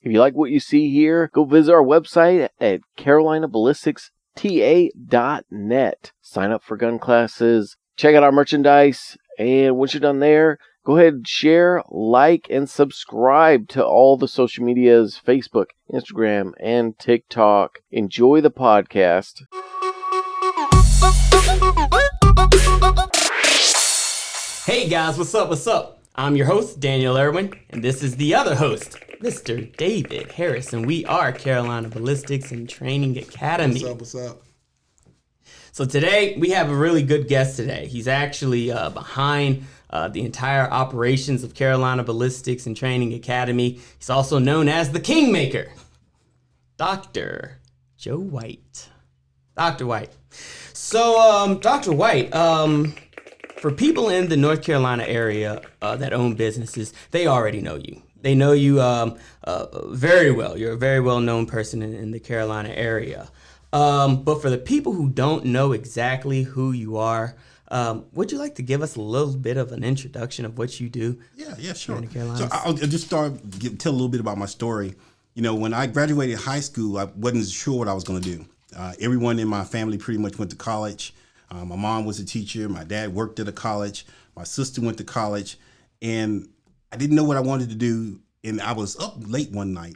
If you like what you see here, go visit our website at carolinaballisticsta.net. Sign up for gun classes, check out our merchandise, and once you're done there, go ahead and share, like, and subscribe to all the social medias, Facebook, Instagram, and TikTok. Enjoy the podcast. Hey guys, what's up? What's up? I'm your host, Daniel Irwin, and this is the other host, Mr. David Harris, and we are Carolina Ballistics and Training Academy. What's up? So today, we have a really good guest today. He's actually behind the entire operations of Carolina Ballistics and Training Academy. He's also known as the Kingmaker, Dr. Joe White. Dr. White. So, Dr. White, for people in the North Carolina area that own businesses, they already know you. They know you very well. You're a very well-known person in the Carolina area. But for the people who don't know exactly who you are, would you like to give us a little bit of an introduction of what you do? Yeah, sure. In the Carolinas? So I'll just tell a little bit about my story. You know, when I graduated high school, I wasn't sure what I was going to do. Everyone in my family pretty much went to college. My mom was a teacher. My dad worked at a college. My sister went to college. And I didn't know what I wanted to do. And I was up late one night.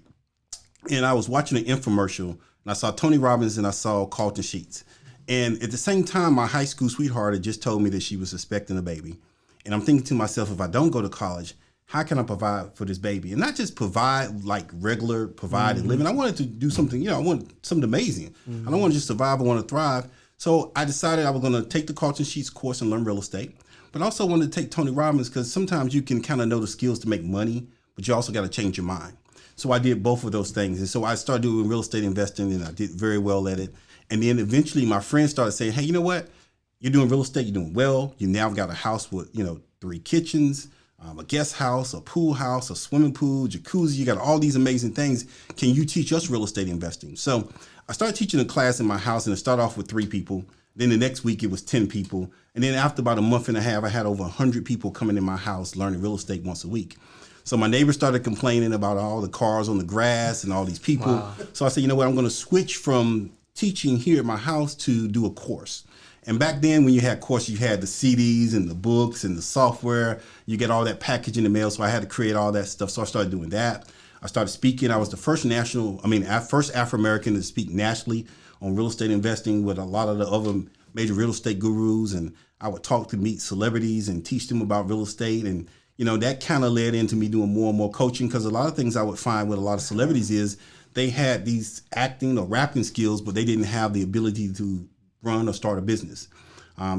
And I was watching an infomercial. And I saw Tony Robbins and I saw Carlton Sheets. And at the same time, my high school sweetheart had just told me that she was expecting a baby. And I'm thinking to myself, if I don't go to college, how can I provide for this baby? And not just provide like regular provide and living. I wanted to do something, I want something amazing. I don't want to just survive. I want to thrive. So I decided I was going to take the Carlton Sheets course and learn real estate, but also wanted to take Tony Robbins because sometimes you can kind of know the skills to make money, but you also got to change your mind. So I did both of those things. And so I started doing real estate investing and I did very well at it. And then eventually my friends started saying, hey, you know what? You're doing real estate. You're doing well. You now got a house with, 3 kitchens, a guest house, a pool house, a swimming pool, jacuzzi. You got all these amazing things. Can you teach us real estate investing? So I started teaching a class in my house and it started off with 3 people. Then the next week it was 10 people. And then after about a month and a half, I had over 100 people coming in my house learning real estate once a week. So my neighbors started complaining about all the cars on the grass and all these people. Wow. So I said, you know what, I'm going to switch from teaching here at my house to do a course. And back then when you had courses, you had the CDs and the books and the software. You get all that package in the mail. So I had to create all that stuff. So I started doing that. I started speaking. I was the first first Afro-American to speak nationally on real estate investing with a lot of the other major real estate gurus. And I would talk to meet celebrities and teach them about real estate. And, that kind of led into me doing more and more coaching because a lot of things I would find with a lot of celebrities is they had these acting or rapping skills, but they didn't have the ability to run or start a business.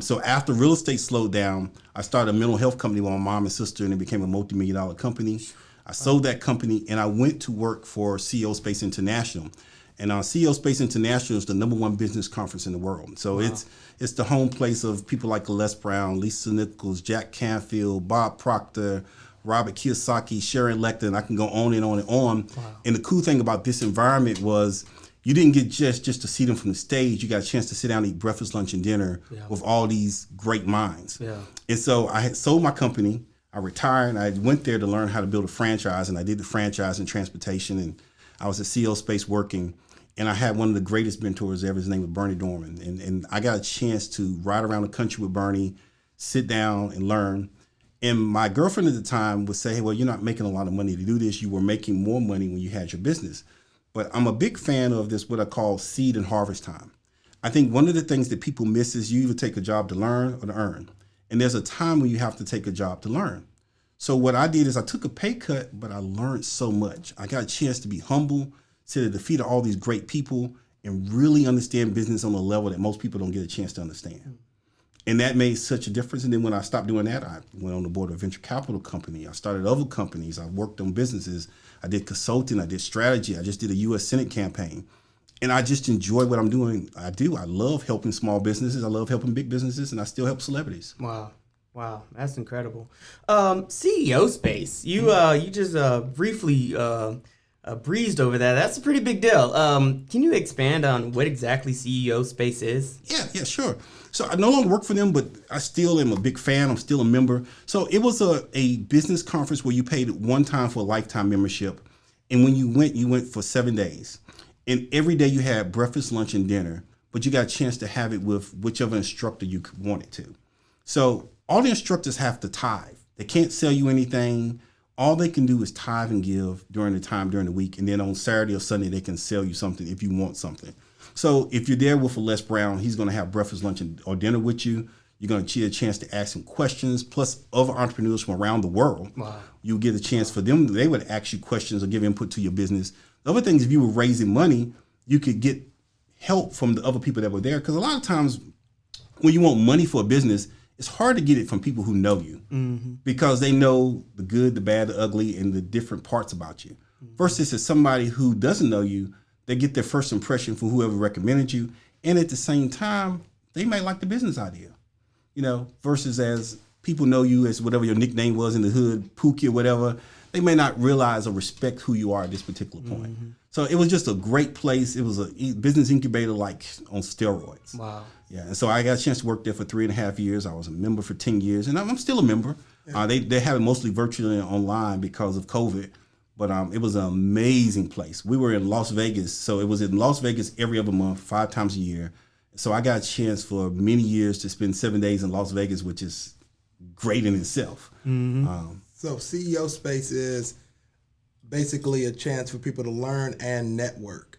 So after real estate slowed down, I started a mental health company with my mom and sister, and it became a multi-million-dollar company. I sold that company, and I went to work for CEO Space International. And CEO Space International is the #1 business conference in the world. So it's the home place of people like Les Brown, Lisa Nichols, Jack Canfield, Bob Proctor, Robert Kiyosaki, Sharon Lecter, and I can go on and on and on. Wow. And the cool thing about this environment was you didn't get just to see them from the stage. You got a chance to sit down and eat breakfast, lunch, and dinner with all these great minds. Yeah. And so I had sold my company. I retired. I went there to learn how to build a franchise, and I did the franchise in transportation. And I was at CEO Space working, and I had one of the greatest mentors ever. His name was Bernie Dorman. And I got a chance to ride around the country with Bernie, sit down and learn. And my girlfriend at the time would say, hey, well, you're not making a lot of money to do this. You were making more money when you had your business. But I'm a big fan of this, what I call seed and harvest time. I think one of the things that people miss is you either take a job to learn or to earn. And there's a time when you have to take a job to learn. So what I did is I took a pay cut, but I learned so much. I got a chance to be humble, sit at the feet of all these great people, and really understand business on a level that most people don't get a chance to understand. And that made such a difference. And then when I stopped doing that, I went on the board of a venture capital company. I started other companies. I worked on businesses. I did consulting. I did strategy. I just did a U.S. Senate campaign. And I just enjoy what I'm doing. I love helping small businesses. I love helping big businesses. And I still help celebrities. Wow. That's incredible. CEO Space. You just briefly breezed over that. That's a pretty big deal. Can you expand on what exactly CEO Space is? Yeah, sure. So I no longer work for them, but I still am a big fan. I'm still a member. So it was a business conference where you paid one time for a lifetime membership. And when you went for 7 days. And every day you had breakfast, lunch, and dinner, but you got a chance to have it with whichever instructor you wanted to. So all the instructors have to tithe. They can't sell you anything. All they can do is tithe and give during the week. And then on Saturday or Sunday, they can sell you something if you want something. So if you're there with a Les Brown, he's going to have breakfast, lunch, or dinner with you. You're going to get a chance to ask him questions, plus other entrepreneurs from around the world. Wow. You get a chance for them. They would ask you questions or give input to your business. The other thing is, if you were raising money, you could get help from the other people that were there. Because a lot of times when you want money for a business, it's hard to get it from people who know you because they know the good, the bad, the ugly, and the different parts about you. Versus as somebody who doesn't know you, they get their first impression from whoever recommended you. And at the same time, they might like the business idea, versus as people know you as whatever your nickname was in the hood, Pookie or whatever. They may not realize or respect who you are at this particular point. So it was just a great place. It was a business incubator like on steroids. Wow. Yeah, and so I got a chance to work there for 3.5 years. I was a member for 10 years, and I'm still a member. Yeah. They have it mostly virtually and online because of COVID, but it was an amazing place. We were in Las Vegas, so it was in Las Vegas every other month, 5 times a year. So I got a chance for many years to spend 7 days in Las Vegas, which is great in itself. So CEO Space is basically a chance for people to learn and network.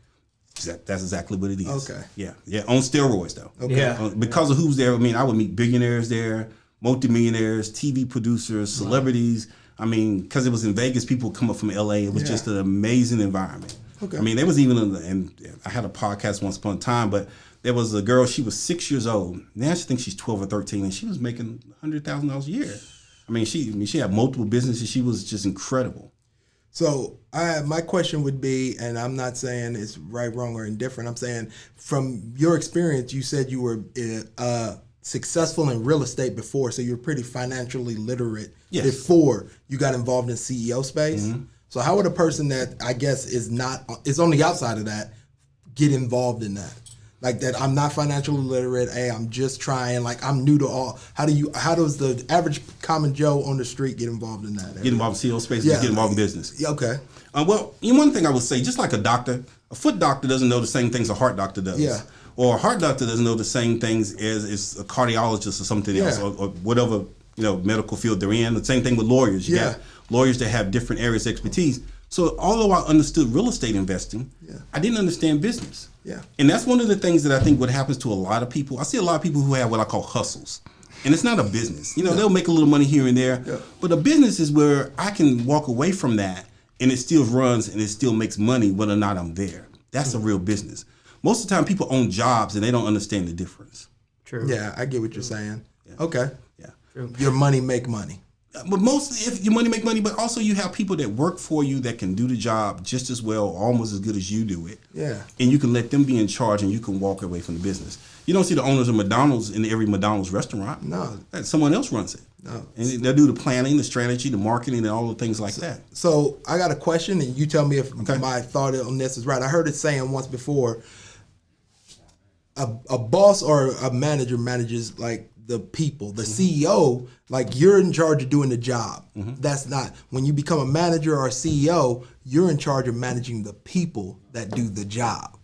That's exactly what it is. Okay. Yeah. On steroids, though. Okay. Yeah. Because of who's there, I would meet billionaires there, multimillionaires, TV producers, celebrities. Because it was in Vegas, people come up from LA. It was just an amazing environment. Okay. There was even, and I had a podcast once upon a time, but there was a girl, she was 6 years old. Now she thinks she's 12 or 13, and she was making $100,000 a year. She had multiple businesses. She was just incredible. So my question would be, and I'm not saying it's right, wrong, or indifferent. I'm saying from your experience, you said you were successful in real estate before, so you're pretty financially literate before you got involved in CEO Space. So how would a person that I guess is on the outside of that get involved in that? Like that, I'm not financially literate. Hey, I'm just trying. Like I'm new to all. How does the average common Joe on the street get involved in that? Get involved in CEO Space. Get involved in business. Yeah, okay. One thing I would say, just like a doctor, a foot doctor doesn't know the same things a heart doctor does. Yeah. Or a heart doctor doesn't know the same things as a cardiologist or something else, or whatever medical field they're in. The same thing with lawyers. You got lawyers that have different areas of expertise. So although I understood real estate investing, I didn't understand business. Yeah. And that's one of the things that I think what happens to a lot of people. I see a lot of people who have what I call hustles. And it's not a business. They'll make a little money here and there. Yeah. But a business is where I can walk away from that and it still runs and it still makes money whether or not I'm there. That's a real business. Most of the time people own jobs and they don't understand the difference. True. Yeah, I get what you're saying. Yeah. Okay. Yeah. True. Your money make money. But mostly, if your money make money, but also you have people that work for you that can do the job just as well, almost as good as you do it. Yeah. And you can let them be in charge, and you can walk away from the business. You don't see the owners of McDonald's in every McDonald's restaurant. No. Someone else runs it. No. And they'll do the planning, the strategy, the marketing, and all the things like that. So I got a question, and you tell me if my thought on this is right. I heard it saying once before, a boss or a manager manages like the people, the CEO, like you're in charge of doing the job. That's not, when you become a manager or a CEO, you're in charge of managing the people that do the job.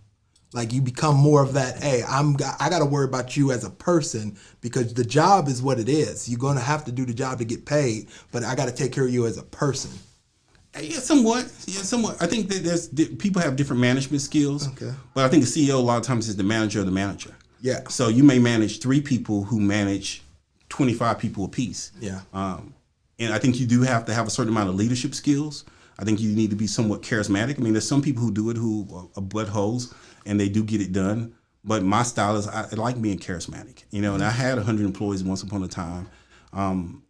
Like you become more of that, hey, I got to worry about you as a person because the job is what it is. You're going to have to do the job to get paid, but I got to take care of you as a person. Yeah, somewhat. I think that people have different management skills. Okay. But I think the CEO a lot of times is the manager of the manager. Yeah. So you may manage 3 people who manage 25 people apiece. Yeah. And I think you do have to have a certain amount of leadership skills. I think you need to be somewhat charismatic. There's some people who do it who are buttholes and they do get it done. But my style is I like being charismatic. And I had 100 employees once upon a time. And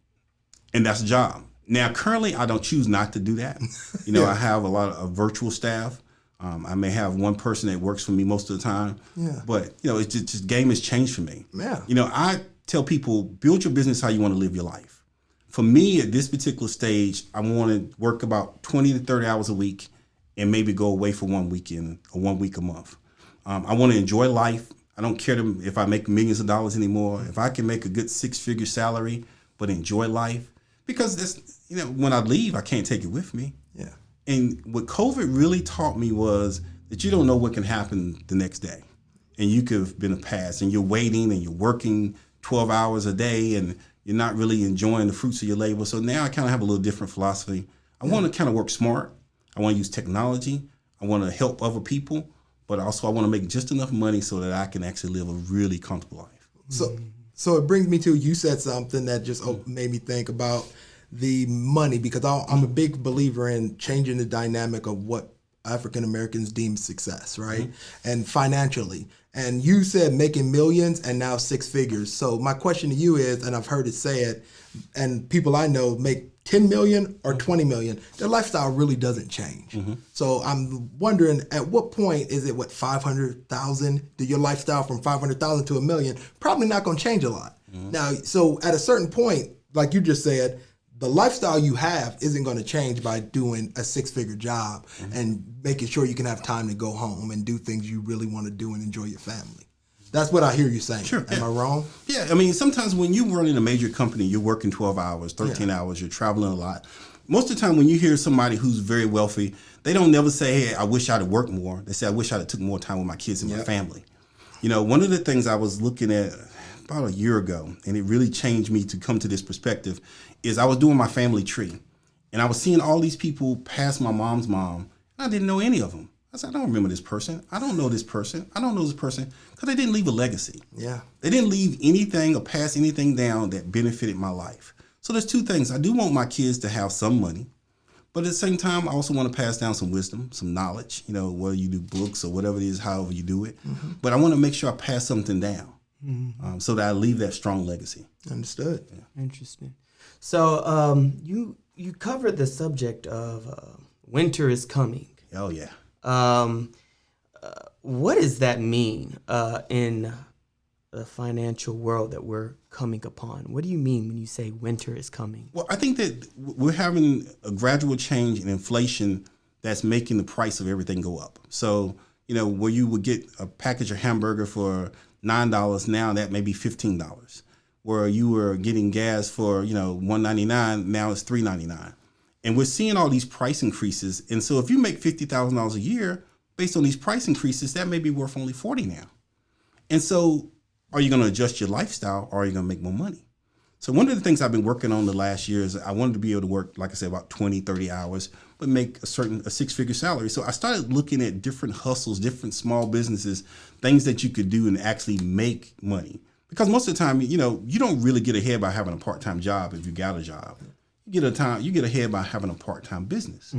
that's a job. Now, currently, I don't choose not to do that. I have a lot of virtual staff. I may have one person that works for me most of the time. Yeah. But, it's just game has changed for me. Yeah. I tell people, build your business how you want to live your life. For me, at this particular stage, I want to work about 20 to 30 hours a week and maybe go away for 1 weekend or 1 week a month. I want to enjoy life. I don't care if I make millions of dollars anymore. If I can make a good 6-figure salary, but enjoy life. Because when I leave, I can't take it with me. Yeah. And what COVID really taught me was that you don't know what can happen the next day. And you could have been a pass, and you're waiting and you're working 12 hours a day and you're not really enjoying the fruits of your labor. So now I kind of have a little different philosophy. I want to kind of work smart. I want to use technology. I want to help other people, but also I want to make just enough money so that I can actually live a really comfortable life. So it brings me to, you said something that just made me think about the money, because I'm a big believer in changing the dynamic of what African Americans deem success, right? And financially. And you said making millions and now six figures. So my question to you is, and I've heard it said, and people I know make 10 million or 20 million, their lifestyle really doesn't change. So I'm wondering, at what point is it, 500,000? Did your lifestyle from 500,000 to $1 million? Probably not going to change a lot. Now, so at a certain point, like you just said, the lifestyle you have isn't going to change by doing a six-figure job and making sure you can have time to go home and do things you really want to do and enjoy your family. That's what I hear you saying. Sure. Am I wrong? Yeah. I mean, sometimes when you run in a major company, you're working 12 hours, 13 hours, you're traveling a lot. Most of the time when you hear somebody who's very wealthy, they don't never say, hey, I wish I'd have worked more. They say, I wish I'd have took more time with my kids and my family. You know, one of the things I was looking at about a year ago, and it really changed me to come to this perspective, is I was doing my family tree. And I was seeing all these people pass my mom's mom, and I didn't know any of them. I said, I don't remember this person. I don't know this person. I don't know this person, because they didn't leave a legacy. Yeah. They didn't leave anything or pass anything down that benefited my life. So there's two things. I do want my kids to have some money, but at the same time, I also want to pass down some wisdom, some knowledge, you know, whether you do books or whatever it is, however you do it. But I want to make sure I pass something down so that I leave that strong legacy. Understood. Yeah. Interesting. So you covered the subject of winter is coming. Oh, yeah. What does that mean in the financial world that we're coming upon? What do you mean when you say winter is coming? Well, I think that we're having a gradual change in inflation that's making the price of everything go up. So, you know, where you would get a package of hamburger for $9, now that may be $15. Where you were getting gas for, you know, $1.99, now it's $3.99. And we're seeing all these price increases. And so if you make $50,000 a year, based on these price increases, that may be worth only $40 now. And so are you going to adjust your lifestyle, or are you going to make more money? So one of the things I've been working on the last year is I wanted to be able to work, like I said, about 20, 30 hours, but make a six-figure salary. So I started looking at different hustles, different small businesses, things that you could do and actually make money. Because most of the time, you know, you don't really get ahead by having a part-time job if you got a job. You get ahead by having a part-time business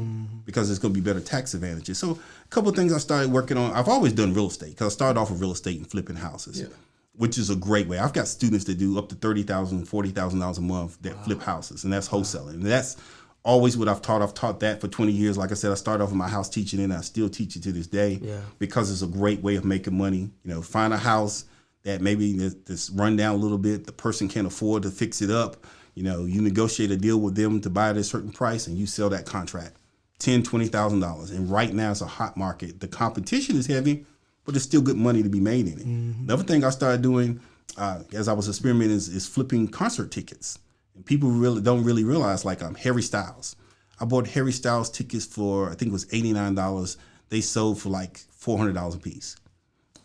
because it's going to be better tax advantages. So a couple of things I started working on. I've always done real estate because I started off with real estate and flipping houses, which is a great way. I've got students that do up to $30,000, $40,000 a month that flip houses, and that's wholesaling. And that's always what I've taught. I've taught that for 20 years. Like I said, I started off with my house teaching, and I still teach it to this day because it's a great way of making money. You know, find a house that maybe that's run down a little bit, the person can't afford to fix it up. You know, you negotiate a deal with them to buy at a certain price, and you sell that contract, $10,000, $20,000. And right now it's a hot market. The competition is heavy, but there's still good money to be made in it. Another thing I started doing as I was experimenting is flipping concert tickets. And people don't really realize, like Harry Styles. I bought Harry Styles tickets for, I think it was $89. They sold for like $400 a piece.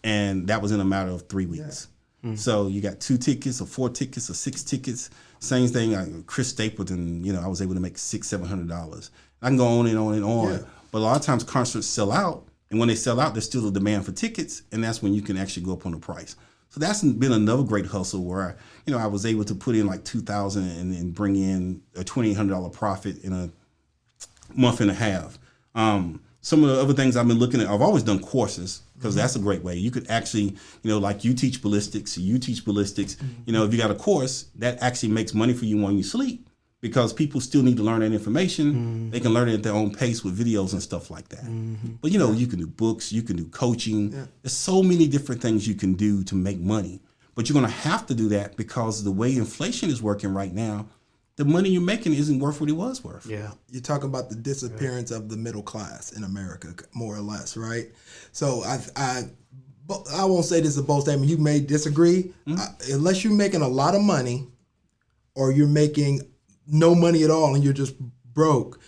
And that was in a matter of 3 weeks. So you got 2 tickets or 4 tickets or 6 tickets. Same thing, Chris Stapleton, you know, I was able to make $600-$700. I can go on and on and on. Yeah. But a lot of times concerts sell out. And when they sell out, there's still a demand for tickets. And that's when you can actually go up on the price. So that's been another great hustle where, I was able to put in like $2,000 and bring in a $2,800 profit in a month and a half. Some of the other things I've been looking at, I've always done courses because that's a great way. You could actually, like you teach ballistics. If you got a course, that actually makes money for you when you sleep because people still need to learn that information. They can learn it at their own pace with videos and stuff like that. But, you can do books, you can do coaching. There's so many different things you can do to make money. But you're going to have to do that because the way inflation is working right now, the money you're making isn't worth what it was worth. Yeah. You're talking about the disappearance of the middle class in America, more or less, right? So I won't say this is a bold statement. You may disagree. Unless you're making a lot of money or you're making no money at all and you're just broke,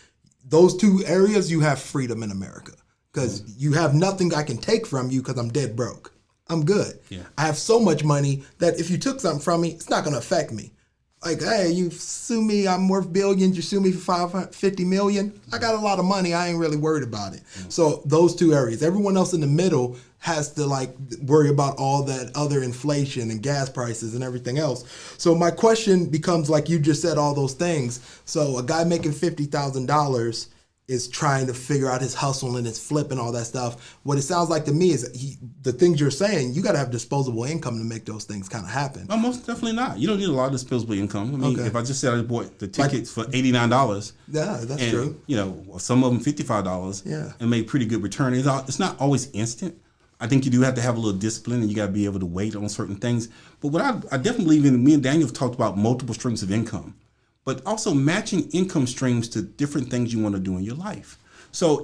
those two areas, you have freedom in America because you have nothing I can take from you because I'm dead broke. I'm good. Yeah. I have so much money that if you took something from me, it's not going to affect me. Like, hey, you sue me, I'm worth billions, you sue me for 550 million. I got a lot of money, I ain't really worried about it. So those two areas. Everyone else in the middle has to like worry about all that other inflation and gas prices and everything else. So my question becomes, like you just said, all those things. So a guy making $50,000 is trying to figure out his hustle and his flip and all that stuff. What it sounds like to me is the things you're saying, you got to have disposable income to make those things kind of happen. Well, most definitely not. You don't need a lot of disposable income. I mean, if I just said I bought the tickets for $89, yeah, that's true. You know, some of them $55, yeah, and made pretty good return. It's not always instant. I think you do have to have a little discipline, and you got to be able to wait on certain things. But what I definitely believe in, me and Daniel have talked about multiple streams of income, but also matching income streams to different things you want to do in your life. So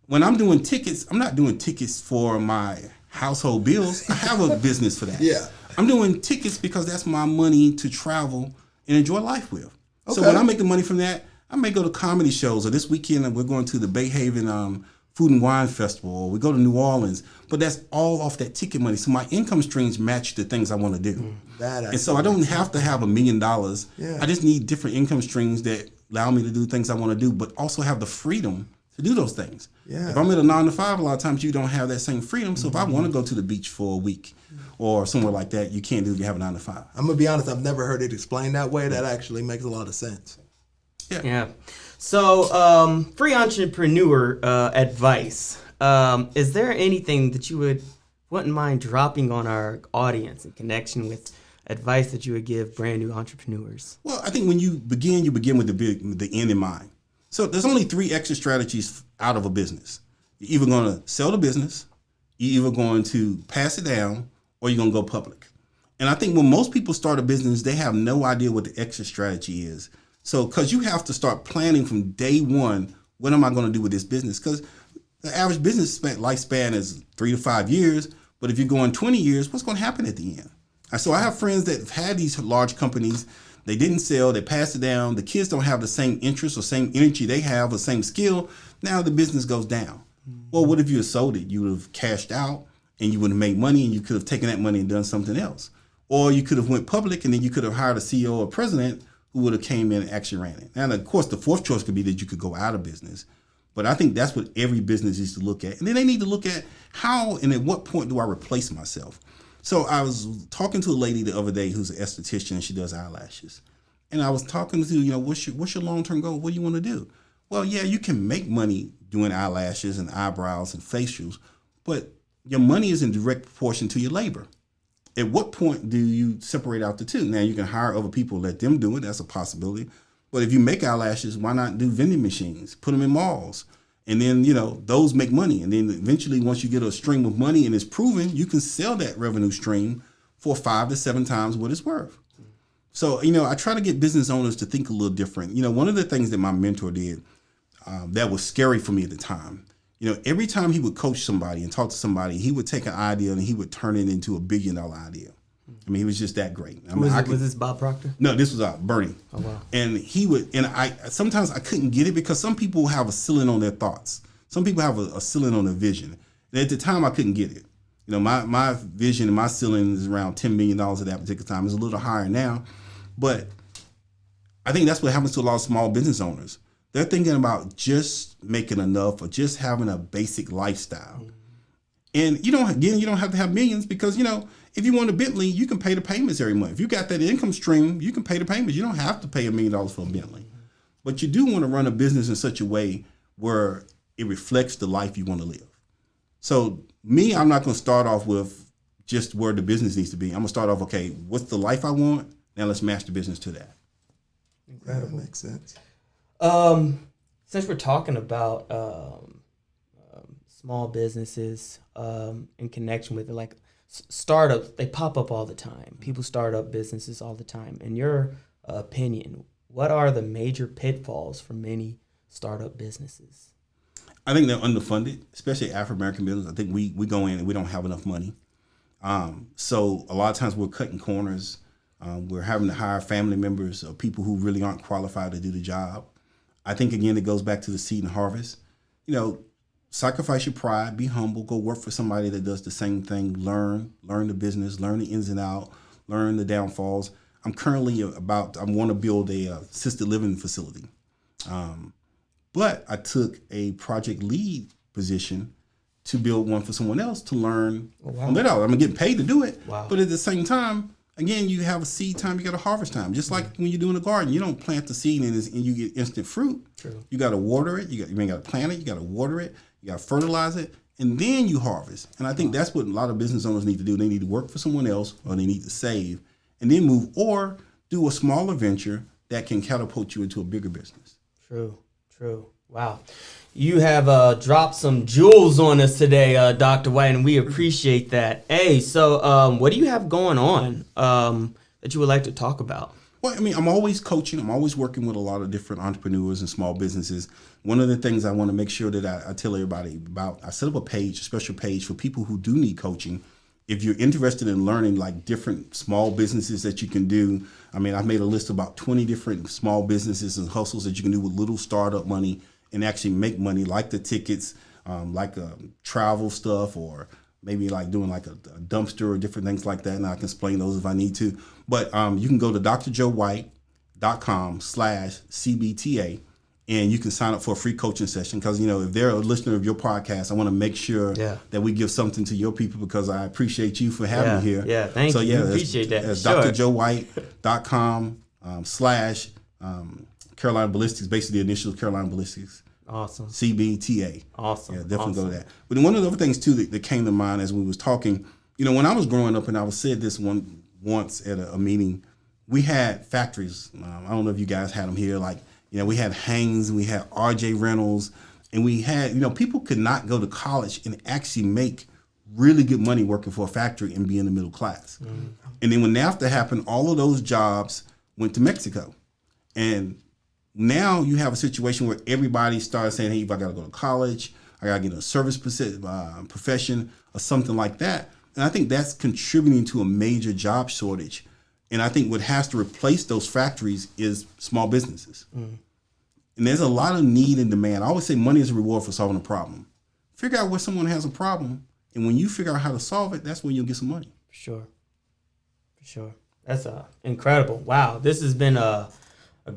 when I'm doing tickets, I'm not doing tickets for my household bills. I have a business for that. Yeah. I'm doing tickets because that's my money to travel and enjoy life with. Okay. So when I make the money from that, I may go to comedy shows, or this weekend we're going to the Bay Haven Food and Wine Festival, or we go to New Orleans, but that's all off that ticket money. So my income streams match the things I want to do. And so I don't have to have $1 million. Yeah. I just need different income streams that allow me to do things I want to do, but also have the freedom to do those things. Yeah. If I'm at a 9-to-5, a lot of times you don't have that same freedom. So if I want to go to the beach for a week or somewhere like that, you can't do it. You have a 9-to-5. I'm going to be honest, I've never heard it explained that way. That actually makes a lot of sense. Yeah. So, free entrepreneur advice. Is there anything that you wouldn't mind dropping on our audience in connection with advice that you would give brand new entrepreneurs? Well, I think when you begin with the end in mind. So there's only 3 exit strategies out of a business. You're either going to sell the business, you're either going to pass it down, or you're going to go public. And I think when most people start a business, they have no idea what the exit strategy is. So, because you have to start planning from day one, what am I going to do with this business? Because the average business lifespan is 3 to 5 years. But if you're going 20 years, what's going to happen at the end? So I have friends that have had these large companies. They didn't sell. They passed it down. The kids don't have the same interest or same energy they have or same skill. Now the business goes down. Well, what if you had sold it? You would have cashed out and you would have made money, and you could have taken that money and done something else. Or you could have went public, and then you could have hired a CEO or president who would have came in and actually ran it. And of course, the fourth choice could be that you could go out of business. But I think that's what every business needs to look at. And then they need to look at how and at what point do I replace myself? So I was talking to a lady the other day who's an esthetician, and she does eyelashes. And I was talking to, what's your long-term goal? What do you want to do? Well, yeah, you can make money doing eyelashes and eyebrows and facials, but your money is in direct proportion to your labor. At what point do you separate out the two? Now, you can hire other people, let them do it. That's a possibility. But if you make eyelashes, why not do vending machines? Put them in malls. And then, those make money. And then eventually, once you get a stream of money and it's proven, you can sell that revenue stream for 5 to 7 times what it's worth. So, I try to get business owners to think a little different. One of the things that my mentor did that was scary for me at the time, every time he would coach somebody and talk to somebody, he would take an idea and he would turn it into a $1 billion idea. I mean, he was just that great. Was this Bob Proctor? No, this was Bernie. Oh, wow. And sometimes I couldn't get it because some people have a ceiling on their thoughts. Some people have a ceiling on their vision. And at the time, I couldn't get it. My vision and my ceiling is around $10 million at that particular time. It's a little higher now. But I think that's what happens to a lot of small business owners. They're thinking about just making enough or just having a basic lifestyle. And you don't have to have millions because, if you want a Bentley, you can pay the payments every month. If you got that income stream, you can pay the payments. You don't have to pay $1 million for a Bentley. But you do want to run a business in such a way where it reflects the life you want to live. So me, I'm not going to start off with just where the business needs to be. I'm going to start off, okay, what's the life I want? Now let's match the business to that. That makes sense. Since we're talking about small businesses in connection with it, like startups, they pop up all the time. People start up businesses all the time. In your opinion, what are the major pitfalls for many startup businesses? I think they're underfunded, especially African-American business. I think we go in and we don't have enough money. So a lot of times we're cutting corners. We're having to hire family members or people who really aren't qualified to do the job. I think, again, it goes back to the seed and harvest. Sacrifice your pride, be humble, go work for somebody that does the same thing, learn the business, learn the ins and outs, learn the downfalls. I want to build a assisted living facility. But I took a project lead position to build one for someone else to learn on that out. I'm getting paid to do it. Wow. But at the same time, again, you have a seed time, you got a harvest time. Just like when you're doing a garden, you don't plant the seed and you get instant fruit. True. You got to water it. You got to plant it. You got to water it. You got to fertilize it, and then you harvest. And I think that's what a lot of business owners need to do. They need to work for someone else, or they need to save, and then move, or do a smaller venture that can catapult you into a bigger business. True. Wow. You have dropped some jewels on us today, Dr. White, and we appreciate that. Hey, so what do you have going on that you would like to talk about? Well, I'm always coaching. I'm always working with a lot of different entrepreneurs and small businesses. One of the things I want to make sure that I tell everybody about, I set up a special page for people who do need coaching. If you're interested in learning like different small businesses that you can do, I've made a list of about 20 different small businesses and hustles that you can do with little startup money and actually make money, like the tickets, travel stuff, or maybe like doing like a dumpster or different things like that. And I can explain those if I need to. But you can go to drjoewhite.com/CBTA. And you can sign up for a free coaching session because, if they're a listener of your podcast, I want to make sure that we give something to your people because I appreciate you for having me here. Yeah, thank you. Yeah, appreciate that. That's drjoewhite.com / Carolina Ballistics, basically the initials Carolina Ballistics. Awesome. CBTA. Awesome. Yeah, definitely go to that. But one of the other things, too, that came to mind as we was talking, when I was growing up, and I was said this once at a meeting, we had factories. I don't know if you guys had them here, like, we had Hanes, we had RJ Reynolds, and we had, people could not go to college and actually make really good money working for a factory and be in the middle class. Mm-hmm. And then when NAFTA happened, all of those jobs went to Mexico. And now you have a situation where everybody started saying, hey, if I got to go to college, I got to get a service profession or something like that. And I think that's contributing to a major job shortage. And I think what has to replace those factories is small businesses. Mm. And there's a lot of need and demand. I always say money is a reward for solving a problem. Figure out where someone has a problem. And when you figure out how to solve it, that's when you'll get some money. For sure. That's incredible. Wow. This has been a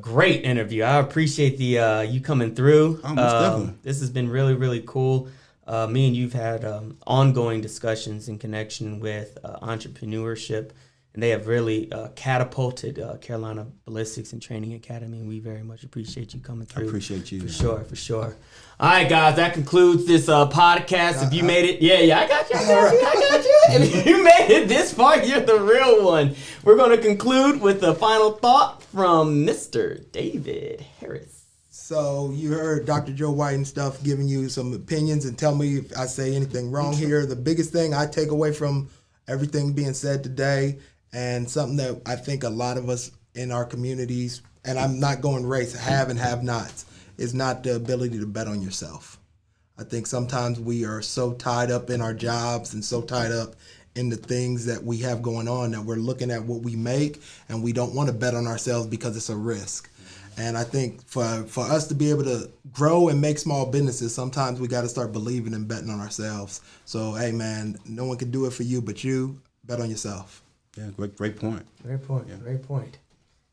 great interview. I appreciate the you coming through. Most definitely. This has been really, really cool. Me and you've had ongoing discussions in connection with entrepreneurship. And they have really catapulted Carolina Ballistics and Training Academy, and we very much appreciate you coming through. I appreciate you. For sure. All right, guys, that concludes this podcast. If you made it, I got you. If you made it this far, you're the real one. We're going to conclude with a final thought from Mr. David Harris. So you heard Dr. Joe White and stuff giving you some opinions, and tell me if I say anything wrong here. The biggest thing I take away from everything being said today, and something that I think a lot of us in our communities, and I'm not going race, have and have nots, is not the ability to bet on yourself. I think sometimes we are so tied up in our jobs and so tied up in the things that we have going on that we're looking at what we make, and we don't want to bet on ourselves because it's a risk. And I think for us to be able to grow and make small businesses, sometimes we got to start believing and betting on ourselves. So, hey, man, no one can do it for you but you. Bet on yourself. Yeah, great point. Great point.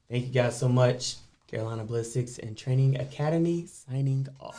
Thank you guys so much. Carolina Ballistics and Training Academy signing off.